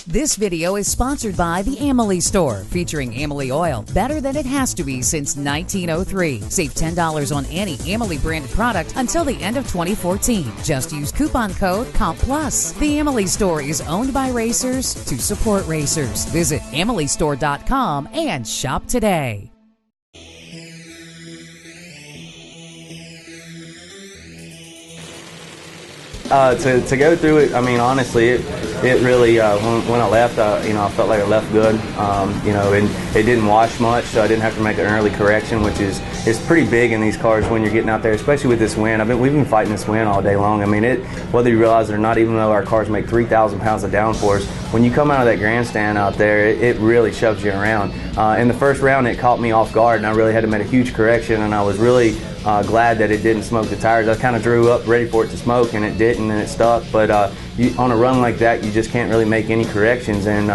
This video is sponsored by the Amalie Store, featuring Amalie oil, better than it has to be since 1903. Save $10 on any Amalie branded product until the end of 2014. Just use coupon code COMPPLUS. The Amalie Store is owned by racers to support racers. Visit amaliestore.com and shop today. To go through it, I mean, honestly, it really, when I left, I felt like I left good, and it didn't wash much, so I didn't have to make an early correction, which is pretty big in these cars when you're getting out there, especially with this wind. We've been fighting this wind all day long. I mean, whether you realize it or not, even though our cars make 3,000 pounds of downforce, when you come out of that grandstand out there, it really shoves you around. In the first round, it caught me off guard, and I really had to make a huge correction, and I was really glad that it didn't smoke the tires. I kind of drew up ready for it to smoke, and it didn't, and it stuck. But on a run like that, you just can't really make any corrections. And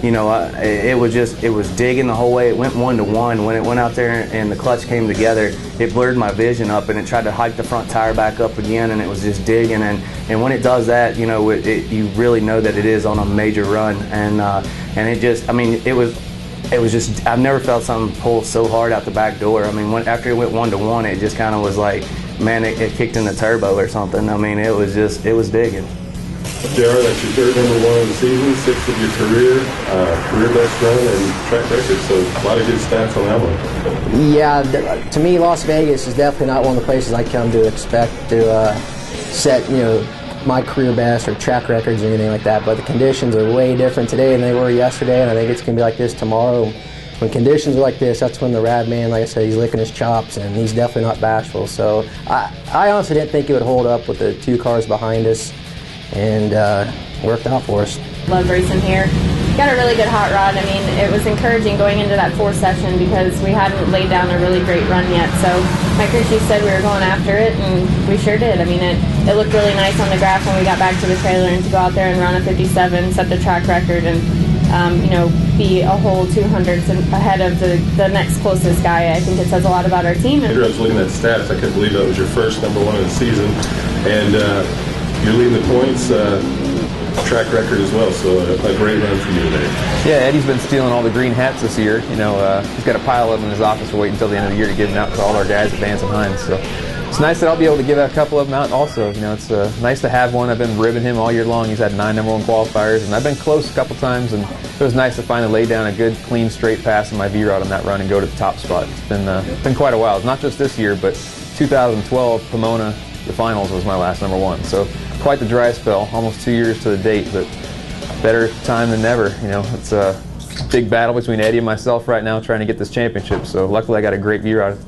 it was digging the whole way. It went 1-to-1. When it went out there and the clutch came together, it blurred my vision up, and it tried to hike the front tire back up again, and it was just digging. And when it does that, you really know that it is on a major run. And it just, I mean, it was just, I've never felt something pull so hard out the back door. I mean, after it went 1-to-1, it just kind of was like, man, it kicked in the turbo or something. I mean, it was digging. Nhra, that's your third #1 of the season, 6th of your career best run and track record, so a lot of good stats on that one. Yeah, to me, Las Vegas is definitely not one of the places I come to expect to set, my career best or track records or anything like that, but the conditions are way different today than they were yesterday, and I think it's going to be like this tomorrow. When conditions are like this, that's when the rad man, like I said, he's licking his chops, and he's definitely not bashful. So I honestly didn't think it would hold up with the two cars behind us, and worked out for us. Love racing here. Got a really good hot rod. I mean, it was encouraging going into that fourth session because we hadn't laid down a really great run yet. So my crew chief said we were going after it, and we sure did. I mean, it looked really nice on the graph when we got back to the trailer, and to go out there and run a 57, set the track record, and be a whole 200s ahead of the next closest guy. I think it says a lot about our team. I was looking at stats. I couldn't believe that was your first #1 of the season, and you're leading the points. Track record as well, so a great run for you today. Yeah, Eddie's been stealing all the green hats this year. He's got a pile of them in his office. We're waiting until the end of the year to give them out to all our guys at Vance and Hines. So it's nice that I'll be able to give a couple of them out also. It's nice to have one. I've been ribbing him all year long. He's had 9 #1 qualifiers, and I've been close a couple times, and it was nice to finally lay down a good, clean, straight pass in my V-Rod on that run and go to the top spot. It's been quite a while. Not just this year, but 2012 Pomona, the finals was my last #1. So quite the dry spell, almost 2 years to the date, but better time than never. It's a big battle between Eddie and myself right now trying to get this championship. So luckily I got a great V-Rod